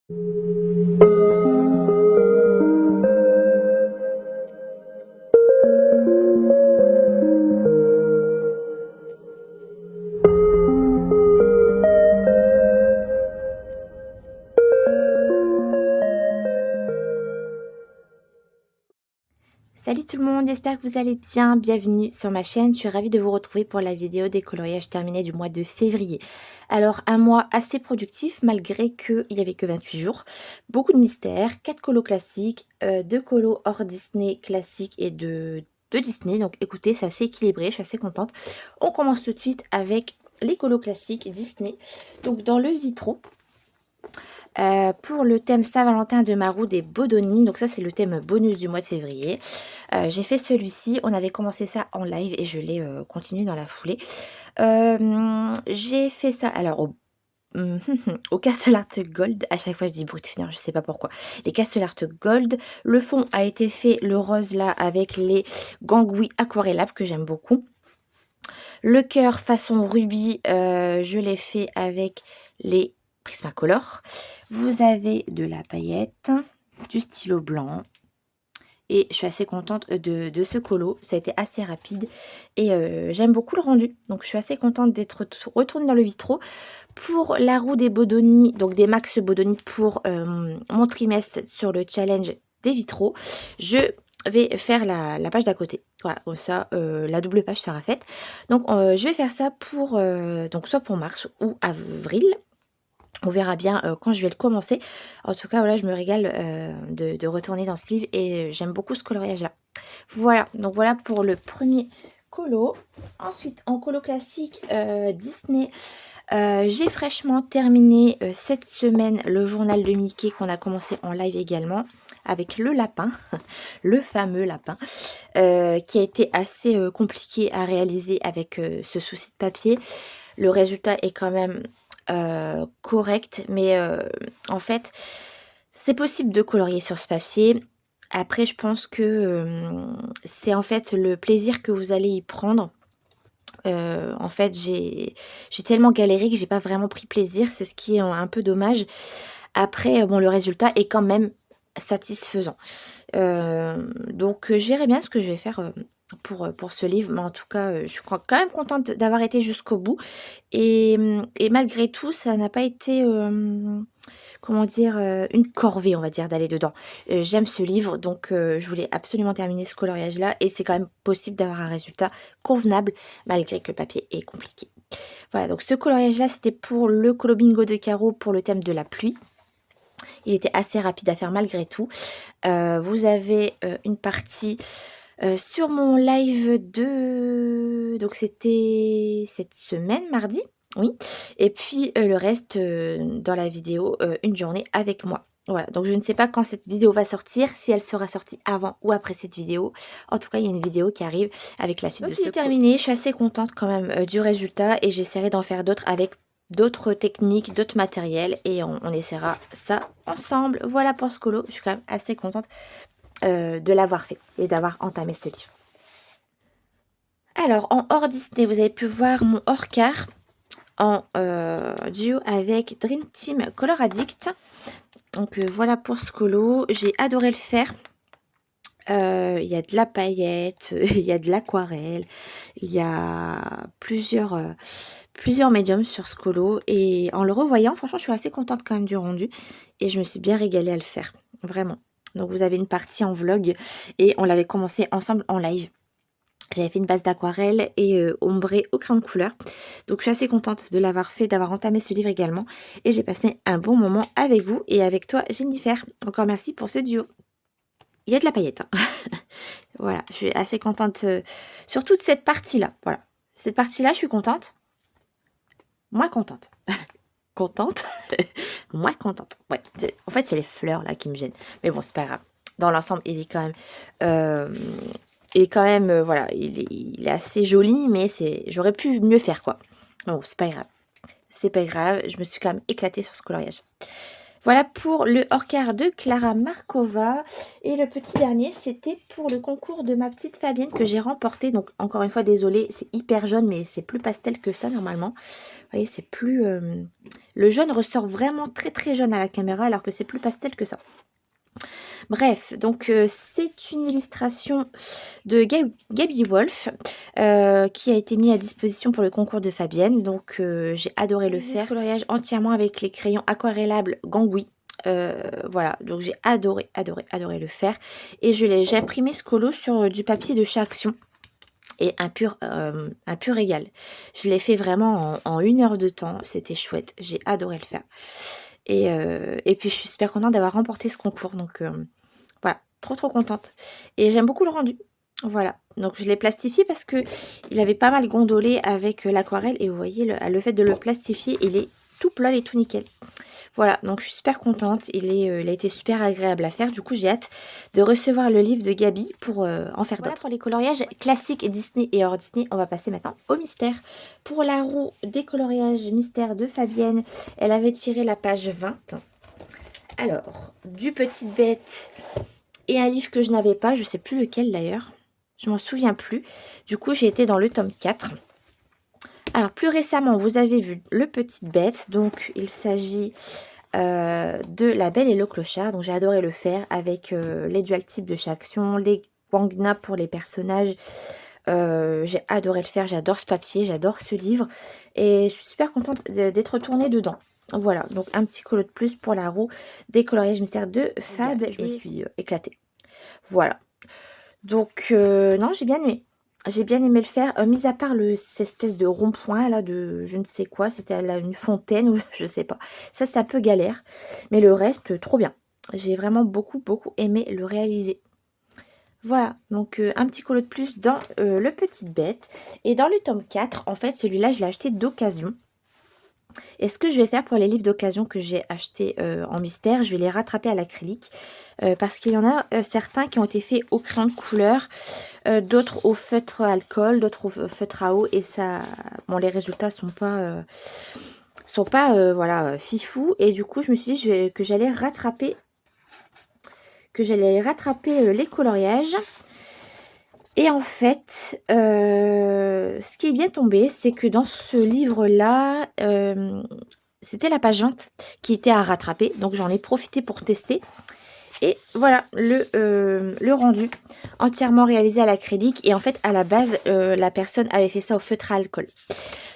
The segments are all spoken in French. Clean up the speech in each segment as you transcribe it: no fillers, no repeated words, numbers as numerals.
Salut tout le monde, j'espère que vous allez bien, bienvenue sur ma chaîne, je suis ravie de vous retrouver pour la vidéo des coloriages terminés du mois de février. Alors un mois assez productif malgré qu'il n'y avait que 28 jours, beaucoup de mystères, 4 colos classiques, 2 colos hors Disney classiques et de Disney, donc écoutez c'est assez équilibré, je suis assez contente. On commence tout de suite avec les colos classiques Disney, donc dans le Vitro. Pour le thème Saint-Valentin de Marou des Bodoni, donc ça c'est le thème bonus du mois de février. J'ai fait celui-ci, on avait commencé ça en live et je l'ai continué dans la foulée. J'ai fait ça alors au Castle Art Gold, à chaque fois je dis brut finir, je sais pas pourquoi. Les Castle Art Gold, le fond a été fait, le rose là, avec les gangouis aquarellables que j'aime beaucoup. Le cœur façon rubis, je l'ai fait avec les Prismacolor. Vous avez de la paillette, du stylo blanc. Et je suis assez contente de ce colo. Ça a été assez rapide. Et j'aime beaucoup le rendu. Donc je suis assez contente d'être retournée dans le vitro. Pour la roue des Bodoni, donc des Max Bodoni pour mon trimestre sur le challenge des vitraux, je vais faire la page d'à côté. Voilà, comme ça, la double page sera faite. Donc je vais faire ça pour donc soit pour mars ou avril. On verra bien quand je vais le commencer. En tout cas, voilà, je me régale de retourner dans ce livre et j'aime beaucoup ce coloriage-là. Voilà, donc voilà pour le premier colo. Ensuite, en colo classique Disney, j'ai fraîchement terminé cette semaine le journal de Mickey qu'on a commencé en live également avec le lapin, le fameux lapin, qui a été assez compliqué à réaliser avec ce souci de papier. Le résultat est quand même correct, mais en fait c'est possible de colorier sur ce papier. Après je pense que c'est en fait le plaisir que vous allez y prendre. En fait j'ai tellement galéré que j'ai pas vraiment pris plaisir, c'est ce qui est un peu dommage. Après bon, le résultat est quand même satisfaisant. Donc je verrai bien ce que je vais faire pour ce livre, mais en tout cas je suis quand même contente d'avoir été jusqu'au bout et malgré tout ça n'a pas été comment dire, une corvée on va dire d'aller dedans. J'aime ce livre donc je voulais absolument terminer ce coloriage là et c'est quand même possible d'avoir un résultat convenable malgré que le papier est compliqué. Voilà, donc ce coloriage là c'était pour le colo bingo de Caro pour le thème de la pluie. Il était assez rapide à faire malgré tout. Vous avez une partie sur mon live de... Donc c'était cette semaine, mardi. Oui. Et puis le reste dans la vidéo, une journée avec moi. Voilà, donc je ne sais pas quand cette vidéo va sortir, si elle sera sortie avant ou après cette vidéo. En tout cas, il y a une vidéo qui arrive avec la suite de ce cours. C'est terminé, je suis assez contente quand même du résultat et j'essaierai d'en faire d'autres avec d'autres techniques, d'autres matériels et on essaiera ça ensemble. Voilà pour ce colo, je suis quand même assez contente de l'avoir fait et d'avoir entamé ce livre. Alors en hors Disney, vous avez pu voir mon hors car en duo avec Dream Team Color Addict. Donc voilà pour ce colo, j'ai adoré le faire. Il y a de la paillette, il y a de l'aquarelle, il y a plusieurs médiums sur ce colo et en le revoyant, franchement, je suis assez contente quand même du rendu et je me suis bien régalée à le faire, vraiment. Donc vous avez une partie en vlog et on l'avait commencé ensemble en live. J'avais fait une base d'aquarelle et ombré au crayon de couleur. Donc je suis assez contente de l'avoir fait, d'avoir entamé ce livre également. Et j'ai passé un bon moment avec vous et avec toi, Jennifer. Encore merci pour ce duo. Il y a de la paillette. Hein. Voilà, je suis assez contente sur toute cette partie-là. Voilà, cette partie-là, je suis contente. Moins contente. Contente. Moins contente. Ouais, en fait, c'est les fleurs là qui me gênent. Mais bon, c'est pas grave. Dans l'ensemble, il est quand même... Et quand même, voilà, il est assez joli, mais j'aurais pu mieux faire, quoi. Bon, c'est pas grave. C'est pas grave, je me suis quand même éclatée sur ce coloriage. Voilà pour le hors-quart de Clara Markova. Et le petit dernier, c'était pour le concours de ma petite Fabienne que j'ai remporté. Donc, encore une fois, désolée, c'est hyper jaune, mais c'est plus pastel que ça, normalement. Vous voyez, c'est plus... Le jaune ressort vraiment très, très jaune à la caméra, alors que c'est plus pastel que ça. Bref, donc c'est une illustration de Gaby Wolf qui a été mise à disposition pour le concours de Fabienne. Donc j'ai adoré le faire. Coloriage entièrement avec les crayons aquarellables Gangui. Voilà, donc j'ai adoré le faire. Et j'ai imprimé ce colo sur du papier de chez Action. Et un pur régal. Je l'ai fait vraiment en 1 heure de temps. C'était chouette. J'ai adoré le faire. Et puis je suis super contente d'avoir remporté ce concours. Donc voilà, trop contente. Et j'aime beaucoup le rendu. Voilà, donc je l'ai plastifié parce que il avait pas mal gondolé avec l'aquarelle. Et vous voyez, le fait de le plastifier, il est tout plat et tout nickel. Voilà, donc je suis super contente. Il a été super agréable à faire. Du coup, j'ai hâte de recevoir le livre de Gaby pour en faire d'autres. Pour les coloriages classiques Disney et hors Disney, on va passer maintenant au mystère. Pour la roue des coloriages mystère de Fabienne, elle avait tiré la page 20. Alors, du Petite Bête et un livre que je n'avais pas, je ne sais plus lequel d'ailleurs. Je m'en souviens plus. Du coup, j'ai été dans le tome 4. Alors, plus récemment, vous avez vu le Petite Bête. Donc, il s'agit de La Belle et le Clochard. Donc, j'ai adoré le faire avec les dual types de chez Action, les Wangna pour les personnages. J'ai adoré le faire. J'adore ce papier, j'adore ce livre. Et je suis super contente d'être retournée dedans. Voilà, donc un petit colo de plus pour la roue des coloriages mystères de Fab. Et je me suis éclatée. Voilà. Donc, non, j'ai bien aimé. J'ai bien aimé le faire, mis à part cette espèce de rond-point là de je ne sais quoi, c'était une fontaine ou je sais pas. Ça c'est un peu galère, mais le reste trop bien. J'ai vraiment beaucoup aimé le réaliser. Voilà, donc un petit colo de plus dans le Petite Bête. Et dans le tome 4, en fait celui-là je l'ai acheté d'occasion. Et ce que je vais faire pour les livres d'occasion que j'ai achetés en mystère, je vais les rattraper à l'acrylique. Parce qu'il y en a certains qui ont été faits au crayon de couleur, d'autres au feutre alcool, d'autres au feutre à eau. Et ça, bon, les résultats sont pas voilà, fifou. Et du coup, je me suis dit que j'allais rattraper les coloriages. Et en fait, ce qui est bien tombé, c'est que dans ce livre-là, c'était la page 20 qui était à rattraper. Donc, j'en ai profité pour tester. Et voilà, le rendu entièrement réalisé à l'acrylique. Et en fait, à la base, la personne avait fait ça au feutre à alcool.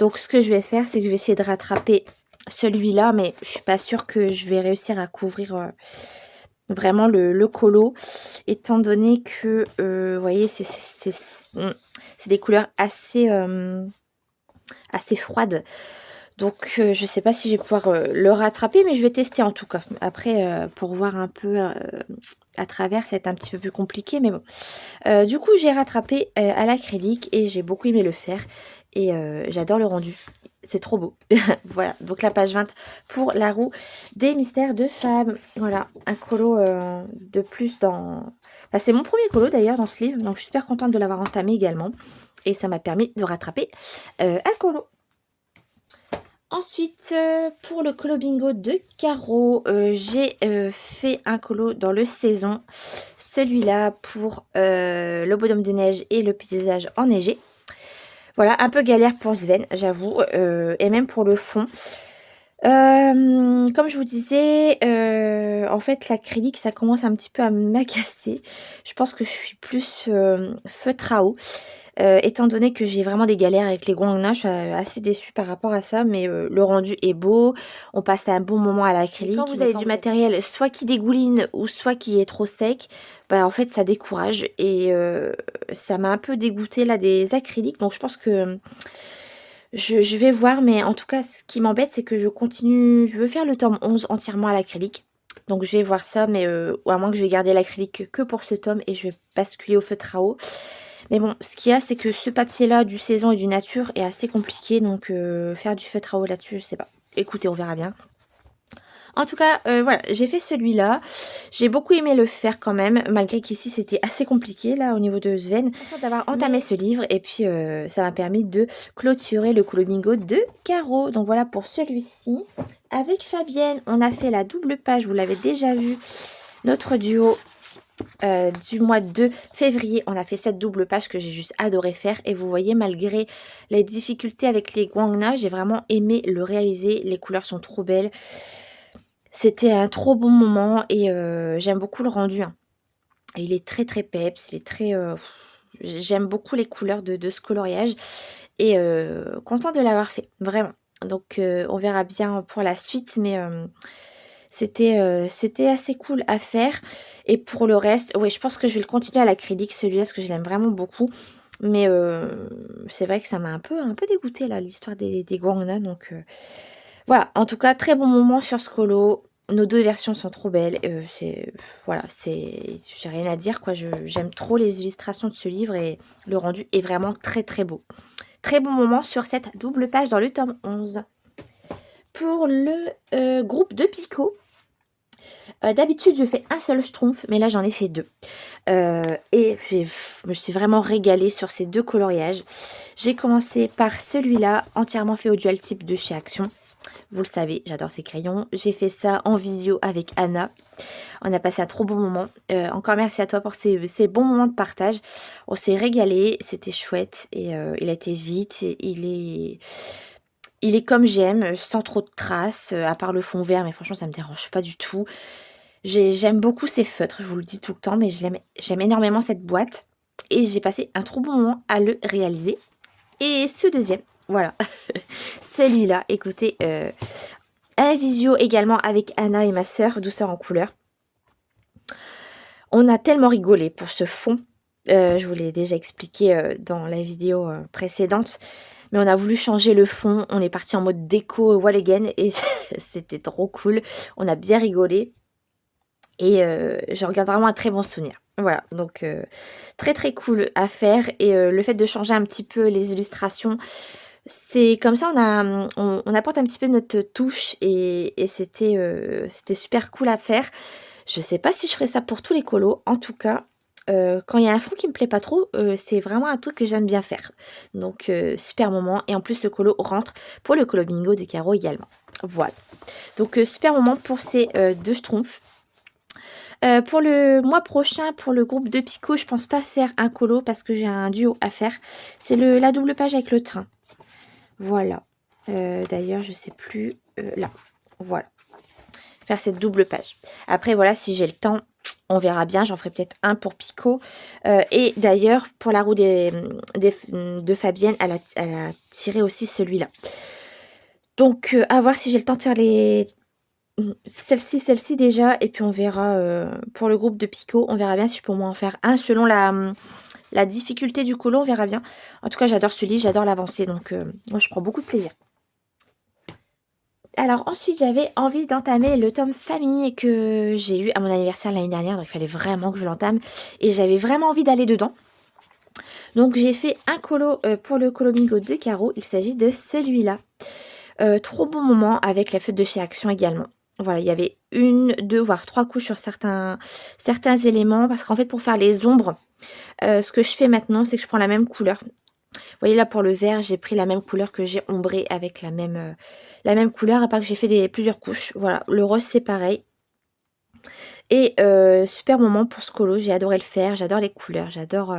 Donc, ce que je vais faire, c'est que je vais essayer de rattraper celui-là. Mais je suis pas sûre que je vais réussir à couvrir vraiment le colo, étant donné que, vous voyez, c'est des couleurs assez froides. Donc, je sais pas si je vais pouvoir le rattraper, mais je vais tester en tout cas. Après, pour voir un peu à travers, ça va être un petit peu plus compliqué, mais bon. Du coup, j'ai rattrapé à l'acrylique et j'ai beaucoup aimé le faire. Et j'adore le rendu. C'est trop beau. Voilà, donc la page 20 pour la roue des mystères de Fab. Voilà, un colo de plus dans... Enfin, c'est mon premier colo d'ailleurs dans ce livre, donc je suis super contente de l'avoir entamé également. Et ça m'a permis de rattraper un colo. Ensuite, pour le colo bingo de Caro, j'ai fait un colo dans le saison. Celui-là pour le bonhomme de neige et le paysage enneigé. Voilà, un peu galère pour Sven, j'avoue, et même pour le fond. Comme je vous disais, en fait, l'acrylique, ça commence un petit peu à m'agacer. Je pense que je suis plus feutre à eau. Étant donné que j'ai vraiment des galères avec les guangna, je suis assez déçue par rapport à ça, mais le rendu est beau, on passe un bon moment à l'acrylique. Quand vous avez du matériel soit qui dégouline ou soit qui est trop sec, bah en fait ça décourage et ça m'a un peu dégoûté là des acryliques, donc je pense que je vais voir, mais en tout cas ce qui m'embête c'est que je veux faire le tome 11 entièrement à l'acrylique. Donc je vais voir ça, mais à moins que je vais garder l'acrylique que pour ce tome et je vais basculer au feutre à eau. Mais bon, ce qu'il y a, c'est que ce papier-là, du saison et du nature, est assez compliqué. Donc, faire du feutre à eau là-dessus, je sais pas. Écoutez, on verra bien. En tout cas, voilà, j'ai fait celui-là. J'ai beaucoup aimé le faire quand même, malgré qu'ici c'était assez compliqué là au niveau de Sven. Contente d'avoir entamé ce livre et puis ça m'a permis de clôturer le Colo Bingo de Caro. Donc voilà pour celui-ci. Avec Fabienne, on a fait la double page, vous l'avez déjà vu, notre duo du mois de février. On a fait cette double page que j'ai juste adoré faire et vous voyez, malgré les difficultés avec les guangna, j'ai vraiment aimé le réaliser. Les couleurs sont trop belles. C'était un trop bon moment et j'aime beaucoup le rendu, hein. Il est très très peps, il est très... j'aime beaucoup les couleurs de ce coloriage et contente de l'avoir fait, vraiment. Donc on verra bien pour la suite, mais c'était assez cool à faire. Et pour le reste, oui, je pense que je vais le continuer à l'acrylique, celui-là, parce que je l'aime vraiment beaucoup. Mais c'est vrai que ça m'a un peu dégoûté là, l'histoire des guangna, donc... voilà, en tout cas, très bon moment sur ce colo. Nos deux versions sont trop belles. Voilà, j'ai rien à dire, quoi. J'aime trop les illustrations de ce livre et le rendu est vraiment très très beau. Très bon moment sur cette double page dans le tome 11. Pour le groupe de Picot, d'habitude je fais un seul schtroumpf, mais là j'en ai fait deux. Et je me suis vraiment régalée sur ces deux coloriages. J'ai commencé par celui-là, entièrement fait au dual type de chez Action. Vous le savez, j'adore ces crayons. J'ai fait ça en visio avec Anna. On a passé un trop bon moment. Encore merci à toi pour ces bons moments de partage. On s'est régalé, c'était chouette. Et il a été vite. Et il est comme j'aime, sans trop de traces, à part le fond vert. Mais franchement, ça me dérange pas du tout. J'aime beaucoup ces feutres, je vous le dis tout le temps. Mais j'aime énormément cette boîte. Et j'ai passé un trop bon moment à le réaliser. Et ce deuxième, voilà, celui-là, écoutez, un visio également avec Anna et ma sœur, douceur en couleur. On a tellement rigolé pour ce fond, je vous l'ai déjà expliqué dans la vidéo précédente, mais on a voulu changer le fond, on est parti en mode déco wall again et c'était trop cool, on a bien rigolé et je regarde vraiment un très bon souvenir. Voilà, donc très très cool à faire et le fait de changer un petit peu les illustrations, c'est comme ça on apporte un petit peu notre touche et c'était super cool à faire. Je sais pas si je ferai ça pour tous les colos. En tout cas, quand il y a un fond qui me plaît pas trop, c'est vraiment un truc que j'aime bien faire. Donc super moment et en plus le colo rentre pour le colo bingo de Caro également. Voilà. Donc super moment pour ces deux schtroumpfs. Pour le mois prochain, pour le groupe de Pico, je pense pas faire un colo parce que j'ai un duo à faire. C'est la double page avec le train. Voilà. D'ailleurs, je sais plus. Là. Voilà. Faire cette double page. Après, voilà, si j'ai le temps, on verra bien. J'en ferai peut-être un pour Pico. Et d'ailleurs, pour la roue de Fabienne, elle a tiré aussi celui-là. Donc, à voir si j'ai le temps de faire celle-ci déjà. Et puis, on verra pour le groupe de Pico. On verra bien si je peux au moins en faire un selon la difficulté du colo. On verra bien. En tout cas, j'adore ce livre. J'adore l'avancée. Donc, moi, je prends beaucoup de plaisir. Alors ensuite, j'avais envie d'entamer le tome famille que j'ai eu à mon anniversaire l'année dernière. Donc il fallait vraiment que je l'entame. Et j'avais vraiment envie d'aller dedans. Donc j'ai fait un colo pour le colo bingo de Caro. Il s'agit de celui-là. Trop bon moment avec la feuille de chez Action également. Voilà, il y avait une, deux, voire trois couches sur certains éléments. Parce qu'en fait, pour faire les ombres, ce que je fais maintenant, c'est que je prends la même couleur. Vous voyez là pour le vert, j'ai pris la même couleur que j'ai ombré avec la même couleur, à part que j'ai fait plusieurs couches. Voilà, le rose c'est pareil. Et super moment pour ce colo, j'ai adoré le faire, j'adore les couleurs, j'adore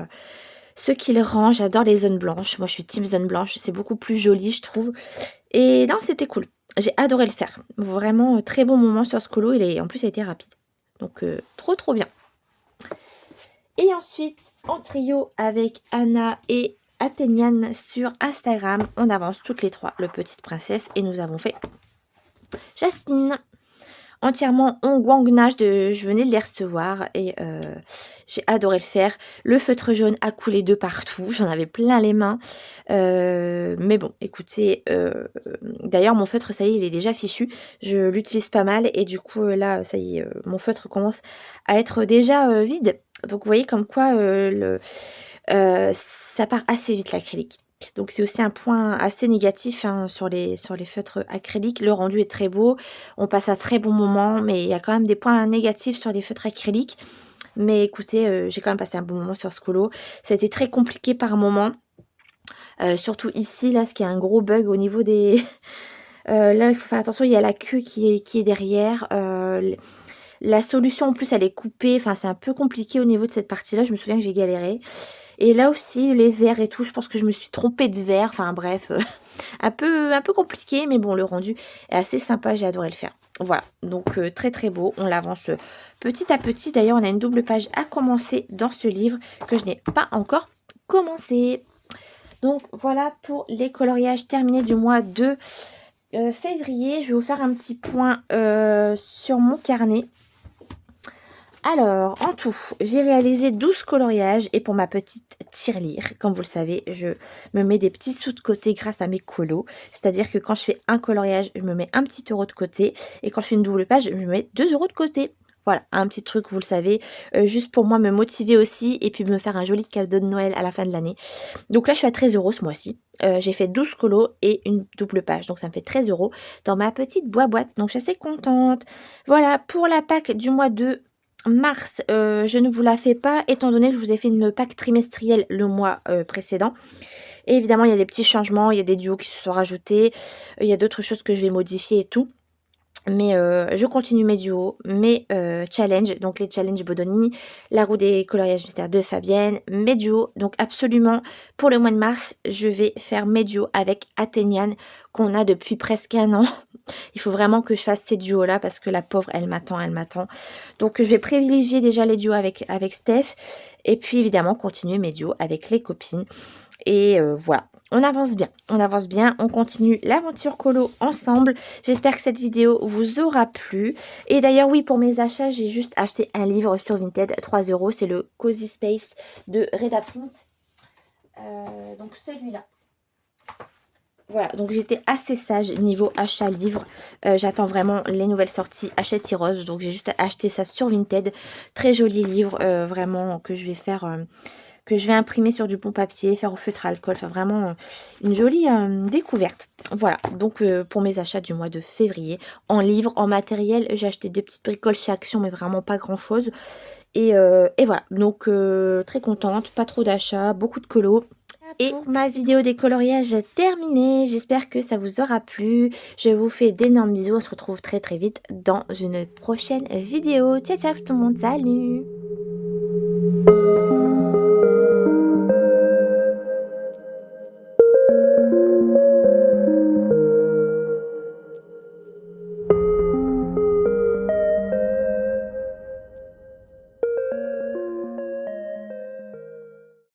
ce qu'il rend, j'adore les zones blanches. Moi je suis team zone blanche, c'est beaucoup plus joli je trouve. Et non, c'était cool, j'ai adoré le faire. Vraiment très bon moment sur ce colo, en plus il a été rapide. Donc trop bien. Et ensuite, en trio avec Anna et Athéniane sur Instagram, on avance toutes les trois, le Petite Princesse, et nous avons fait Jasmine, entièrement en guangnage, je venais de les recevoir, et j'ai adoré le faire. Le feutre jaune a coulé de partout, j'en avais plein les mains, mais bon, écoutez, d'ailleurs mon feutre, ça y est, il est déjà fichu, je l'utilise pas mal, et du coup, là, ça y est, mon feutre commence à être déjà vide. Donc vous voyez comme quoi ça part assez vite l'acrylique. Donc c'est aussi un point assez négatif, hein, sur les feutres acryliques. Le rendu est très beau, on passe un très bon moment, mais il y a quand même des points négatifs sur les feutres acryliques. Mais écoutez, j'ai quand même passé un bon moment sur ce colo. Ça a été très compliqué par moments, surtout ici, là, ce qui est un gros bug au niveau des là, il faut faire attention, il y a la queue qui est derrière, la solution en plus elle est coupée, enfin c'est un peu compliqué au niveau de cette partie-là, je me souviens que j'ai galéré. Et là aussi les verres et tout, je pense que je me suis trompée de verre, enfin bref, un peu compliqué, mais bon le rendu est assez sympa, j'ai adoré le faire. Voilà, donc très très beau, on l'avance petit à petit. D'ailleurs on a une double page à commencer dans ce livre que je n'ai pas encore commencé. Donc voilà pour les coloriages terminés du mois de février. Je vais vous faire un petit point sur mon carnet. Alors, en tout, j'ai réalisé 12 coloriages et pour ma petite tirelire, comme vous le savez, je me mets des petits sous de côté grâce à mes colos. C'est-à-dire que quand je fais un coloriage, je me mets un petit euro de côté et quand je fais une double page, je me mets 2 euros de côté. Voilà, un petit truc, vous le savez, juste pour moi me motiver aussi et puis me faire un joli cadeau de Noël à la fin de l'année. Donc là, je suis à 13 euros ce mois-ci. J'ai fait 12 colos et une double page, donc ça me fait 13 euros dans ma petite boîte. Donc je suis assez contente. Voilà, pour la Pâque du mois de mars, je ne vous la fais pas, étant donné que je vous ai fait une Pâque trimestrielle le mois précédent. Et évidemment, il y a des petits changements, il y a des duos qui se sont rajoutés, il y a d'autres choses que je vais modifier et tout. Mais je continue mes duos, mes challenges, donc les challenges Bodoni, la roue des coloriages mystères de Fabienne, mes duos. Donc absolument, pour le mois de mars, je vais faire mes duos avec Athéniane, qu'on a depuis presque un an. Il faut vraiment que je fasse ces duos-là, parce que la pauvre, elle m'attend, elle m'attend. Donc je vais privilégier déjà les duos avec Steph, et puis évidemment continuer mes duos avec les copines. Et voilà, on avance bien, on continue l'aventure colo ensemble. J'espère que cette vidéo vous aura plu. Et d'ailleurs, oui, pour mes achats, j'ai juste acheté un livre sur Vinted, 3 euros. C'est le Cozy Space de Reda Print. Donc celui-là. Voilà, donc j'étais assez sage niveau achat livre. J'attends vraiment les nouvelles sorties Hachette Rose. Donc j'ai juste acheté ça sur Vinted. Très joli livre, vraiment, que je vais faire... que je vais imprimer sur du bon papier, faire au feutre à alcool, enfin vraiment une jolie découverte. Voilà, donc pour mes achats du mois de février, en livres, en matériel, j'ai acheté des petites bricoles chez Action, mais vraiment pas grand chose. Et voilà, donc très contente, pas trop d'achats, beaucoup de colos. Et ma vidéo des coloriages est terminée, j'espère que ça vous aura plu. Je vous fais d'énormes bisous, on se retrouve très très vite dans une prochaine vidéo. Ciao ciao tout le monde, salut!